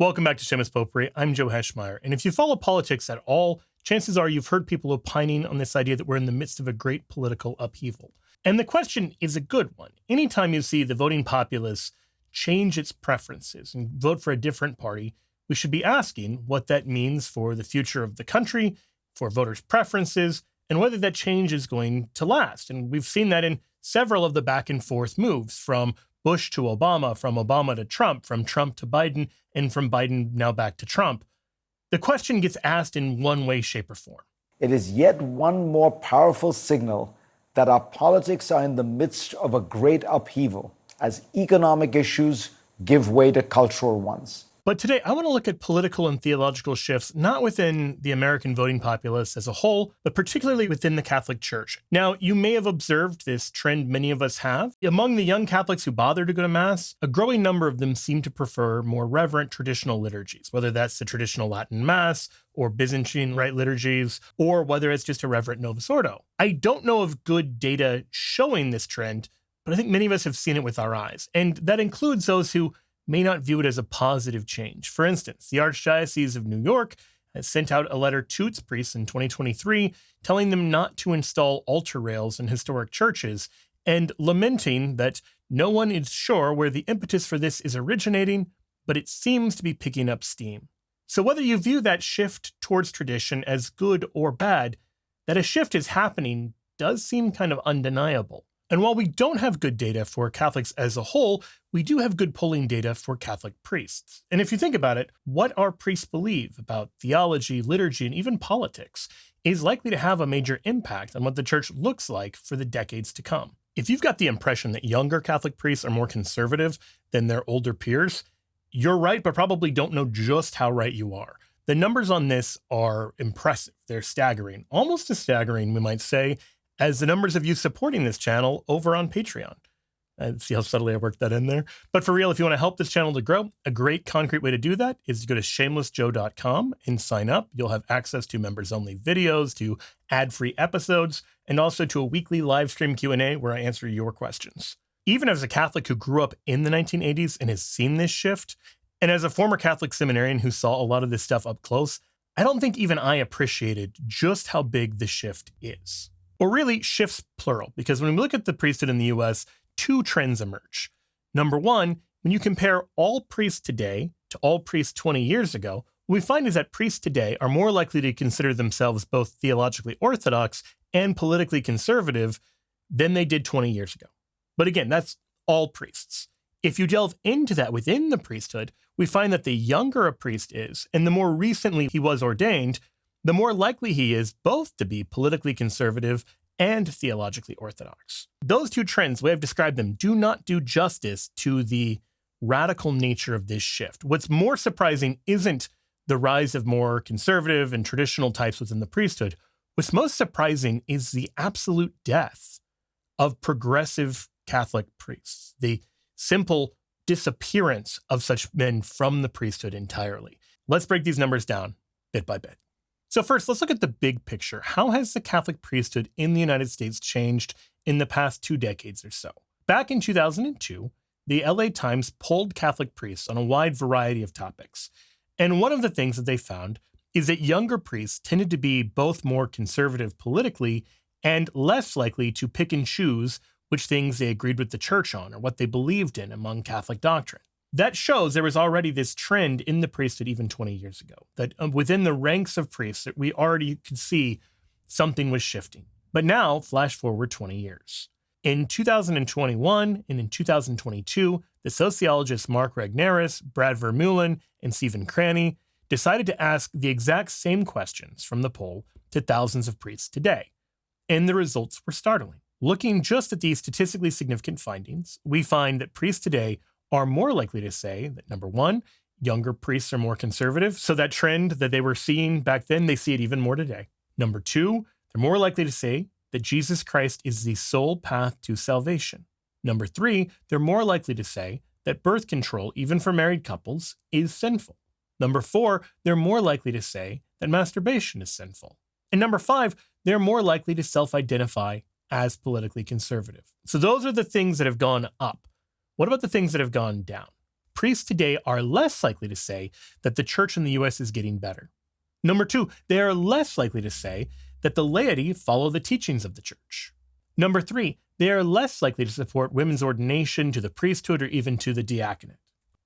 Welcome back to Shameless Popery. I'm Joe Heschmeyer, and if you follow politics at all, chances are you've heard people opining on this idea that we're in the midst of a great political upheaval. And the question is a good one. Anytime you see the voting populace change its preferences and vote for a different party, we should be asking what that means for the future of the country, for voters' preferences, and whether that change is going to last. And we've seen that in several of the back and forth moves, from Bush to Obama, from Obama to Trump, from Trump to Biden, and from Biden now back to Trump. The question gets asked in one way, shape, or form. It is yet one more powerful signal that our politics are in the midst of a great upheaval as economic issues give way to cultural ones. But today, I want to look at political and theological shifts, not within the American voting populace as a whole, but particularly within the Catholic Church. Now, you may have observed this trend many of us have. Among the young Catholics who bother to go to Mass, a growing number of them seem to prefer more reverent traditional liturgies, whether that's the traditional Latin Mass or Byzantine Rite liturgies, or whether it's just a reverent Novus Ordo. I don't know of good data showing this trend, but I think many of us have seen it with our eyes. And that includes those who may not view it as a positive change. For instance, the Archdiocese of New York has sent out a letter to its priests in 2023 telling them not to install altar rails in historic churches and lamenting that no one is sure where the impetus for this is originating, but it seems to be picking up steam. So whether you view that shift towards tradition as good or bad, that a shift is happening does seem kind of undeniable. And while we don't have good data for Catholics as a whole, we do have good polling data for Catholic priests. And if you think about it, what our priests believe about theology, liturgy, and even politics is likely to have a major impact on what the church looks like for the decades to come. If you've got the impression that younger Catholic priests are more conservative than their older peers, you're right, but probably don't know just how right you are. The numbers on this are impressive. They're staggering, almost as staggering, we might say, as the numbers of you supporting this channel over on Patreon. See how subtly I worked that in there? But for real, if you want to help this channel to grow, a great concrete way to do that is to go to shamelessjoe.com and sign up. You'll have access to members-only videos, to ad-free episodes, and also to a weekly live stream Q&A where I answer your questions. Even as a Catholic who grew up in the 1980s and has seen this shift, and as a former Catholic seminarian who saw a lot of this stuff up close, I don't think even I appreciated just how big the shift is. Or really, shifts plural, because when we look at the priesthood in the US, two trends emerge. Number one, when you compare all priests today to all priests 20 years ago, what we find is that priests today are more likely to consider themselves both theologically orthodox and politically conservative than they did 20 years ago. But again, that's all priests. If you delve into that within the priesthood, we find that the younger a priest is, and the more recently he was ordained, the more likely he is both to be politically conservative and theologically orthodox. Those two trends, the way I've described them, do not do justice to the radical nature of this shift. What's more surprising isn't the rise of more conservative and traditional types within the priesthood. What's most surprising is the absolute death of progressive Catholic priests, the simple disappearance of such men from the priesthood entirely. Let's break these numbers down bit by bit. So first, let's look at the big picture. How has the Catholic priesthood in the United States changed in the past 2 decades or so? Back in 2002, the LA Times polled Catholic priests on a wide variety of topics. And one of the things that they found is that younger priests tended to be both more conservative politically and less likely to pick and choose which things they agreed with the church on or what they believed in among Catholic doctrine. That shows there was already this trend in the priesthood even 20 years ago, that within the ranks of priests, that we already could see something was shifting. But now, flash forward 20 years. In 2021 and in 2022, the sociologists Mark Regnerus, Brad Vermeulen, and Stephen Cranny decided to ask the exact same questions from the poll to thousands of priests today. And the results were startling. Looking just at these statistically significant findings, we find that priests today are more likely to say that, number one, younger priests are more conservative. So that trend that they were seeing back then, they see it even more today. Number two, they're more likely to say that Jesus Christ is the sole path to salvation. Number three, they're more likely to say that birth control, even for married couples, is sinful. Number four, they're more likely to say that masturbation is sinful. And number five, they're more likely to self-identify as politically conservative. So those are the things that have gone up. What about the things that have gone down? priests today are less likely to say that the church in the US is getting better. Number 2, they are less likely to say that the laity follow the teachings of the church. Number 3, they are less likely to support women's ordination to the priesthood or even to the diaconate.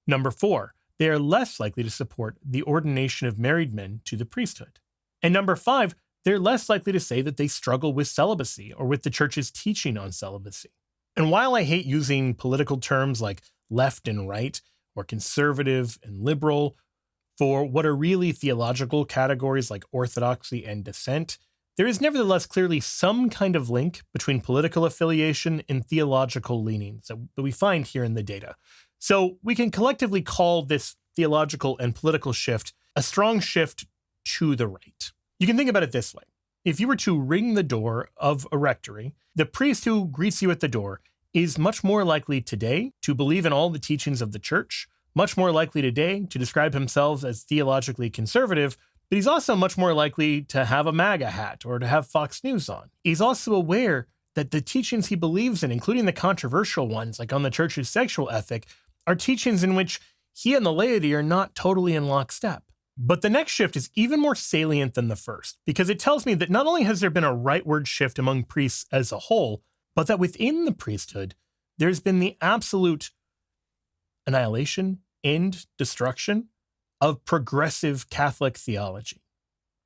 Number 4, they are less likely to support the ordination of married men to the priesthood. And number 5, they're less likely to say that they struggle with celibacy or with the church's teaching on celibacy. And while I hate using political terms like left and right or conservative and liberal for what are really theological categories like orthodoxy and dissent, there is nevertheless clearly some kind of link between political affiliation and theological leanings that we find here in the data. So we can collectively call this theological and political shift a strong shift to the right. You can think about it this way. If you were to ring the door of a rectory, the priest who greets you at the door is much more likely today to believe in all the teachings of the church, much more likely today to describe himself as theologically conservative, but he's also much more likely to have a MAGA hat or to have Fox News on. He's also aware that the teachings he believes in, including the controversial ones like on the church's sexual ethic, are teachings in which he and the laity are not totally in lockstep. But the next shift is even more salient than the first, because it tells me that not only has there been a rightward shift among priests as a whole, but that within the priesthood, there's been the absolute annihilation, end, destruction of progressive Catholic theology.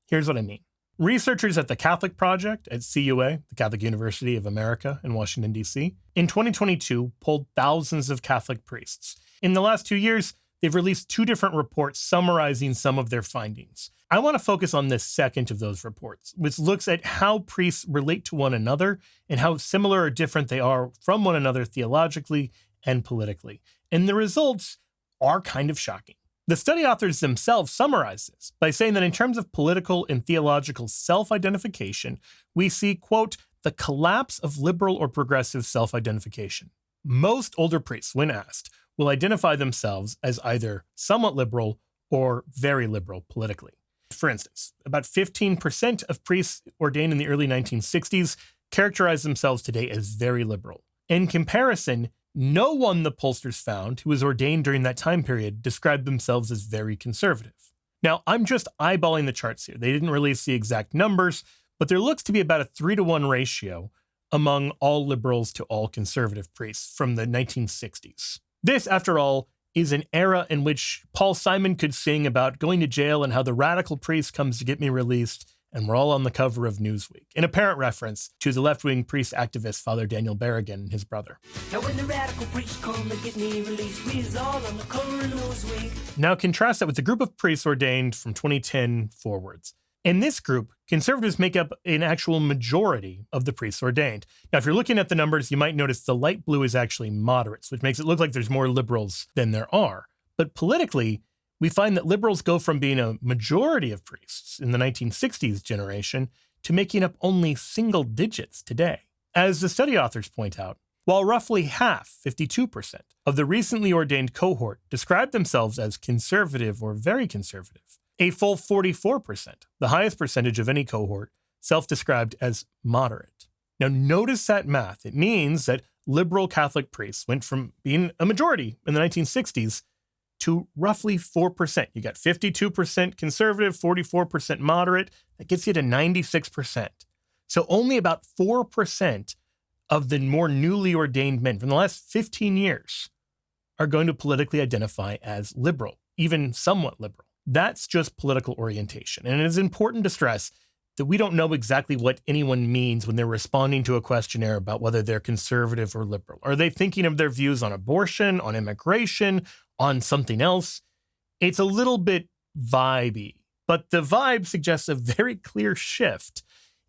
Here's what I mean. Researchers at the Catholic Project at CUA, the Catholic University of America in Washington, D.C., in 2022 polled thousands of Catholic priests. In the last 2 years, they've released 2 different reports summarizing some of their findings. I want to focus on this second of those reports, which looks at how priests relate to one another and how similar or different they are from one another theologically and politically. And the results are kind of shocking. The study authors themselves summarize this by saying that in terms of political and theological self-identification, we see, quote, the collapse of liberal or progressive self-identification. Most older priests, when asked, will identify themselves as either somewhat liberal or very liberal politically. For instance, about 15% of priests ordained in the early 1960s characterize themselves today as very liberal. In comparison, no one the pollsters found who was ordained during that time period described themselves as very conservative. Now, I'm just eyeballing the charts here. They didn't release the exact numbers, but there looks to be about a 3-to-1 ratio among all liberals to all conservative priests from the 1960s. This, after all, is an era in which Paul Simon could sing about going to jail and how the radical priest comes to get me released, and we're all on the cover of Newsweek, an apparent reference to the left-wing priest activist Father Daniel Berrigan and his brother. Now when the radical priest come to get me released, we is all on the cover of Newsweek. Now contrast that with the group of priests ordained from 2010 forwards. In this group, conservatives make up an actual majority of the priests ordained. Now, if you're looking at the numbers, you might notice the light blue is actually moderates, which makes it look like there's more liberals than there are. But politically, we find that liberals go from being a majority of priests in the 1960s generation to making up only single digits today. As the study authors point out, while roughly half, 52%, of the recently ordained cohort described themselves as conservative or very conservative, a full 44%, the highest percentage of any cohort, self-described as moderate. Now notice that math. It means that liberal Catholic priests went from being a majority in the 1960s to roughly 4%. You got 52% conservative, 44% moderate. That gets you to 96%. So only about 4% of the more newly ordained men from the last 15 years are going to politically identify as liberal, even somewhat liberal. That's just political orientation. And it is important to stress that we don't know exactly what anyone means when they're responding to a questionnaire about whether they're conservative or liberal. Are they thinking of their views on abortion, on immigration, on something else? It's a little bit vibey, but the vibe suggests a very clear shift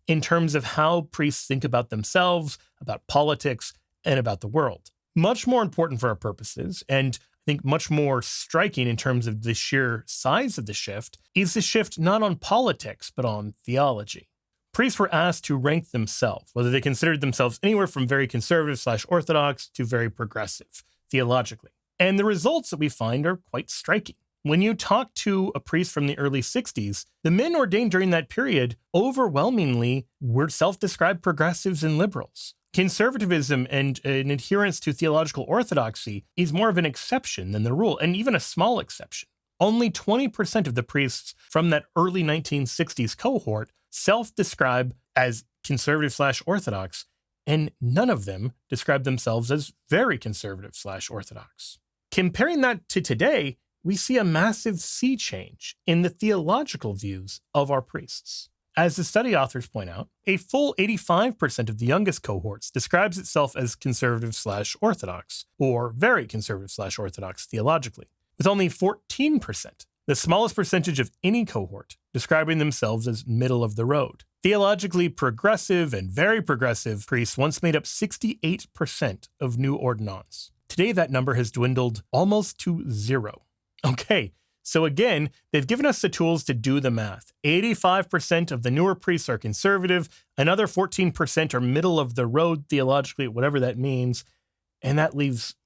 in terms of how priests think about themselves, about politics, and about the world. Much more important for our purposes, and I think much more striking in terms of the sheer size of the shift, is the shift not on politics, but on theology. Priests were asked to rank themselves, whether they considered themselves anywhere from very conservative/orthodox to very progressive, theologically. And the results that we find are quite striking. When you talk to a priest from the early 60s, the men ordained during that period overwhelmingly were self-described progressives and liberals. Conservatism and an adherence to theological orthodoxy is more of an exception than the rule, and even a small exception. Only 20% of the priests from that early 1960s cohort self-describe as conservative/orthodox, and none of them describe themselves as very conservative/orthodox. Comparing that to today, we see a massive sea change in the theological views of our priests. As the study authors point out, a full 85% of the youngest cohorts describes itself as conservative/orthodox, or very conservative/orthodox theologically, with only 14%, the smallest percentage of any cohort, describing themselves as middle of the road. Theologically progressive and very progressive priests once made up 68% of new ordinands. Today, that number has dwindled almost to zero. Okay, so again, they've given us the tools to do the math. 85% of the newer priests are conservative, another 14% are middle of the road theologically, whatever that means, and that leaves,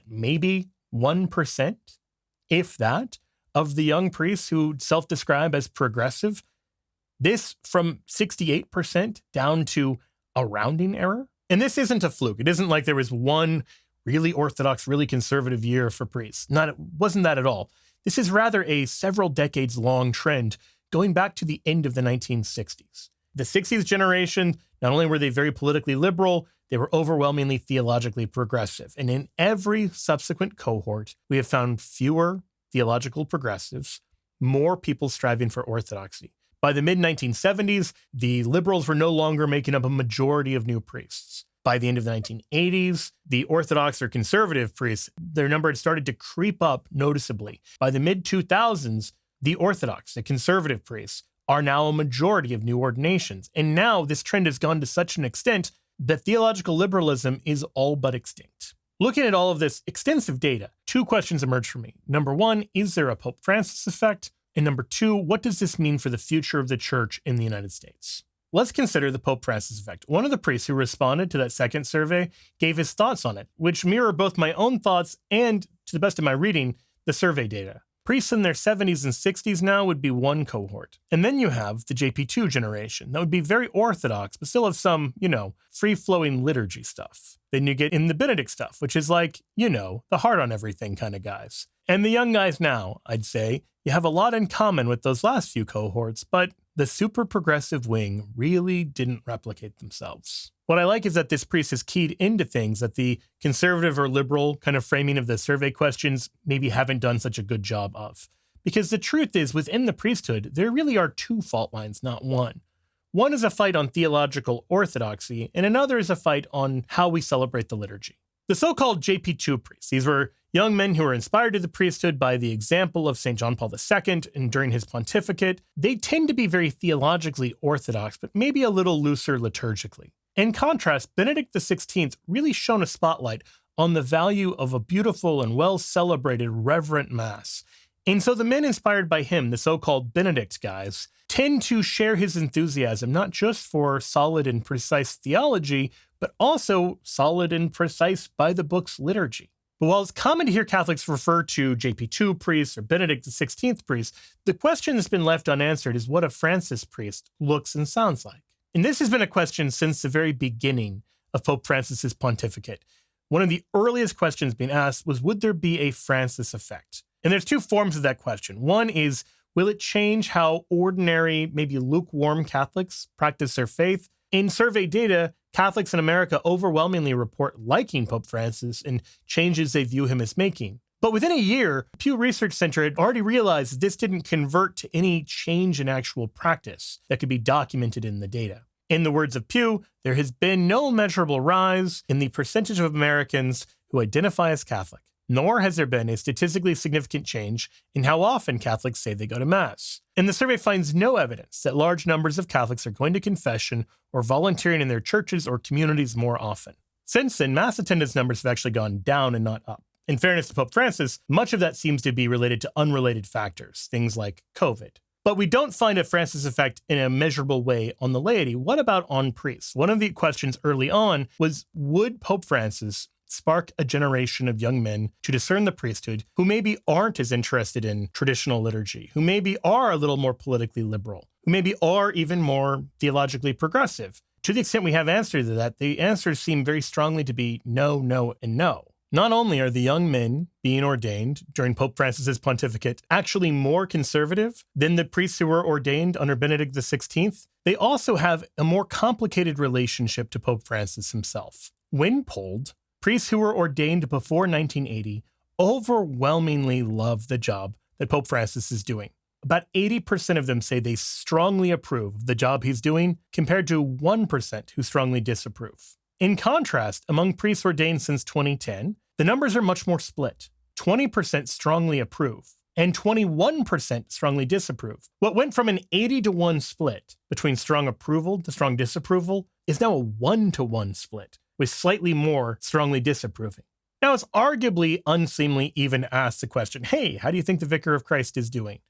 maybe 1%, if that, of the young priests who self-describe as progressive. This from 68% down to a rounding error. And this isn't a fluke. It isn't like there was one really orthodox, really conservative year for priests. It wasn't that at all. This is rather a several decades long trend going back to the end of the 1960s. The 60s generation, not only were they very politically liberal, they were overwhelmingly theologically progressive. And in every subsequent cohort, we have found fewer theological progressives, more people striving for orthodoxy. By the mid-1970s, the liberals were no longer making up a majority of new priests. By the end of the 1980s, the Orthodox or conservative priests, their number had started to creep up noticeably. By the mid-2000s, the Orthodox, the conservative priests, are now a majority of new ordinations. And now this trend has gone to such an extent that theological liberalism is all but extinct. Looking at all of this extensive data, two questions emerge for me. Number one, is there a Pope Francis effect? And number two, what does this mean for the future of the church in the United States? Let's consider the Pope Francis effect. One of the priests who responded to that second survey gave his thoughts on it, which mirror both my own thoughts and, to the best of my reading, the survey data. Priests in their 70s and 60s now would be one cohort. And then you have the JP2 generation. That would be very orthodox, but still have some, free-flowing liturgy stuff. Then you get in the Benedict stuff, which is like, the heart on everything kind of guys. And the young guys now, I'd say, you have a lot in common with those last few cohorts, but the super progressive wing really didn't replicate themselves. What I like is that this priest has keyed into things that the conservative or liberal kind of framing of the survey questions maybe haven't done such a good job of. Because the truth is, within the priesthood, there really are two fault lines, not one. One is a fight on theological orthodoxy, and another is a fight on how we celebrate the liturgy. The so-called JP2 priests, these were young men who were inspired to the priesthood by the example of St. John Paul II and during his pontificate. They tend to be very theologically orthodox, but maybe a little looser liturgically. In contrast, Benedict XVI really shone a spotlight on the value of a beautiful and well-celebrated reverent Mass. And so the men inspired by him, the so-called Benedict guys, tend to share his enthusiasm, not just for solid and precise theology, but also solid and precise by-the-books liturgy. But while it's common to hear Catholics refer to JP2 priests or Benedict XVI priests, the question that's been left unanswered is what a Francis priest looks and sounds like. And this has been a question since the very beginning of Pope Francis's pontificate. One of the earliest questions being asked was, would there be a Francis effect? And there's two forms of that question. One is, will it change how ordinary, maybe lukewarm Catholics practice their faith? In survey data, Catholics in America overwhelmingly report liking Pope Francis and changes they view him as making. But within a year, Pew Research Center had already realized that this didn't convert to any change in actual practice that could be documented in the data. In the words of Pew, there has been no measurable rise in the percentage of Americans who identify as Catholic, nor has there been a statistically significant change in how often Catholics say they go to Mass. And the survey finds no evidence that large numbers of Catholics are going to confession or volunteering in their churches or communities more often. Since then, Mass attendance numbers have actually gone down and not up. In fairness to Pope Francis, much of that seems to be related to unrelated factors, things like COVID. But we don't find a Francis effect in a measurable way on the laity. What about on priests? One of the questions early on was, would Pope Francis spark a generation of young men to discern the priesthood who maybe aren't as interested in traditional liturgy, who maybe are a little more politically liberal, who maybe are even more theologically progressive. To the extent we have answers to that, the answers seem very strongly to be no, no, and no. Not only are the young men being ordained during Pope Francis's pontificate actually more conservative than the priests who were ordained under Benedict XVI, they also have a more complicated relationship to Pope Francis himself. When polled, priests who were ordained before 1980 overwhelmingly love the job that Pope Francis is doing. About 80% of them say they strongly approve of the job he's doing, compared to 1% who strongly disapprove. In contrast, among priests ordained since 2010, the numbers are much more split. 20% strongly approve, and 21% strongly disapprove. What went from an 80-to-1 split between strong approval to strong disapproval is now a 1-to-1 split, with slightly more strongly disapproving. Now, it's arguably unseemly even ask the question, hey, how do you think the Vicar of Christ is doing?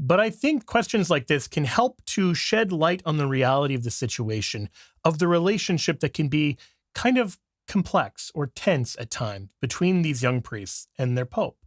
But I think questions like this can help to shed light on the reality of the situation, of the relationship that can be kind of complex or tense at times between these young priests and their pope.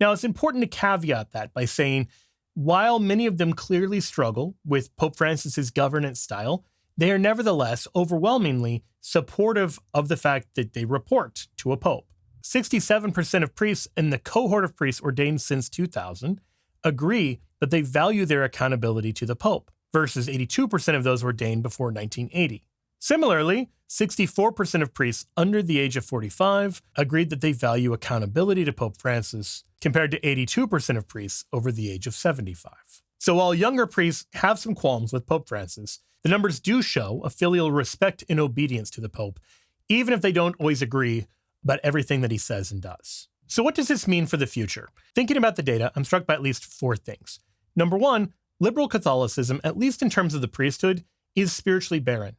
Now, it's important to caveat that by saying, while many of them clearly struggle with Pope Francis's governance style, they are nevertheless overwhelmingly supportive of the fact that they report to a pope. 67% of priests in the cohort of priests ordained since 2000 agree that they value their accountability to the Pope, versus 82% of those ordained before 1980. Similarly, 64% of priests under the age of 45 agreed that they value accountability to Pope Francis, compared to 82% of priests over the age of 75. So while younger priests have some qualms with Pope Francis, the numbers do show a filial respect and obedience to the Pope, even if they don't always agree about everything that he says and does. So what does this mean for the future? Thinking about the data, I'm struck by at least 4 things. Number 1, liberal Catholicism, at least in terms of the priesthood, is spiritually barren.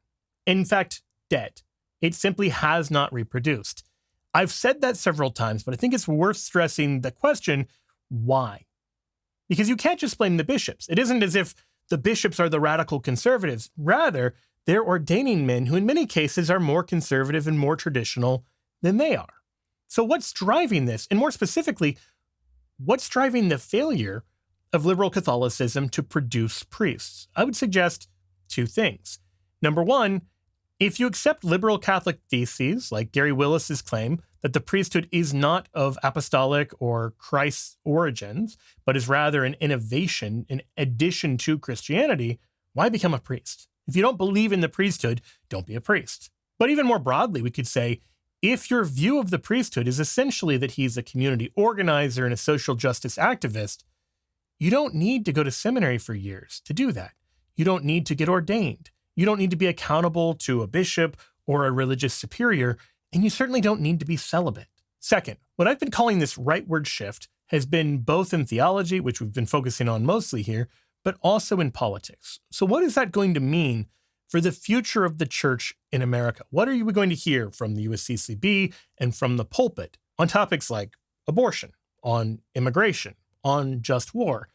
In fact, dead. It simply has not reproduced. I've said that several times, but I think it's worth stressing the question, why? Because you can't just blame the bishops. It isn't as if the bishops are the radical conservatives. Rather, they're ordaining men who in many cases are more conservative and more traditional than they are. So what's driving this? And more specifically, what's driving the failure of liberal Catholicism to produce priests? I would suggest 2 things. Number 1, if you accept liberal Catholic theses, like Gary Willis's claim that the priesthood is not of apostolic or Christ's origins, but is rather an innovation in addition to Christianity, why become a priest? If you don't believe in the priesthood, don't be a priest. But even more broadly, we could say, if your view of the priesthood is essentially that he's a community organizer and a social justice activist, you don't need to go to seminary for years to do that. You don't need to get ordained. You don't need to be accountable to a bishop or a religious superior, and you certainly don't need to be celibate. Second, what I've been calling this rightward shift has been both in theology, which we've been focusing on mostly here, but also in politics. So what is that going to mean for the future of the church in America? What are you going to hear from the USCCB and from the pulpit on topics like abortion, on immigration, on just war?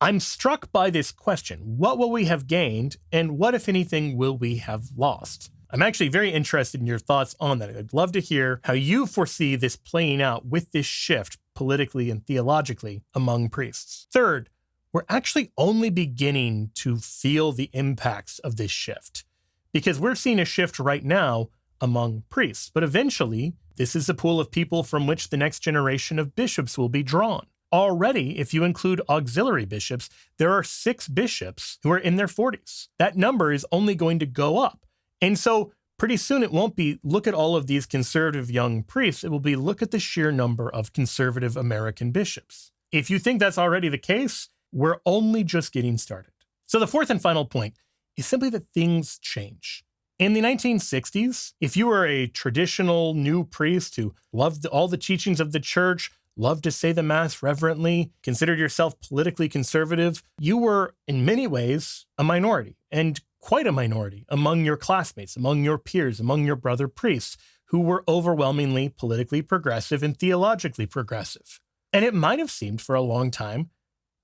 I'm struck by this question. What will we have gained, and what, if anything, will we have lost? I'm actually very interested in your thoughts on that. I'd love to hear how you foresee this playing out with this shift politically and theologically among priests. Third, we're actually only beginning to feel the impacts of this shift, because we're seeing a shift right now among priests. But eventually, this is the pool of people from which the next generation of bishops will be drawn. Already, if you include auxiliary bishops, there are 6 bishops who are in their 40s. That number is only going to go up. And so pretty soon it won't be, look at all of these conservative young priests. It will be, look at the sheer number of conservative American bishops. If you think that's already the case, we're only just getting started. So the 4th and final point is simply that things change. In the 1960s, if you were a traditional new priest who loved all the teachings of the church, loved to say the Mass reverently, considered yourself politically conservative, you were, in many ways, a minority, and quite a minority among your classmates, among your peers, among your brother priests, who were overwhelmingly politically progressive and theologically progressive. And it might have seemed for a long time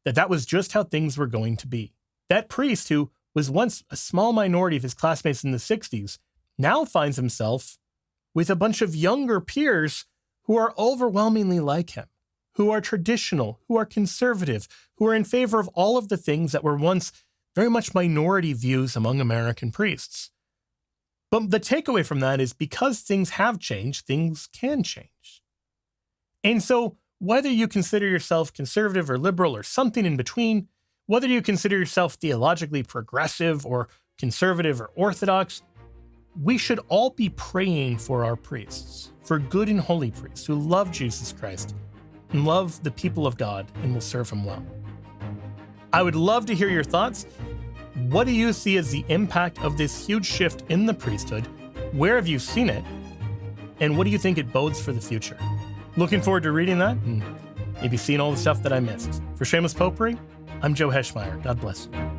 that that was just how things were going to be. That priest who was once a small minority of his classmates in the 60s now finds himself with a bunch of younger peers who are overwhelmingly like him, who are traditional, who are conservative, who are in favor of all of the things that were once very much minority views among American priests. But the takeaway from that is because things have changed, things can change. And so whether you consider yourself conservative or liberal or something in between, whether you consider yourself theologically progressive or conservative or orthodox, we should all be praying for our priests, for good and holy priests who love Jesus Christ and love the people of God and will serve him well. I would love to hear your thoughts. What do you see as the impact of this huge shift in the priesthood? Where have you seen it? And what do you think it bodes for the future? Looking forward to reading that and maybe seeing all the stuff that I missed. For Shameless Popery, I'm Joe Heschmeyer. God bless you.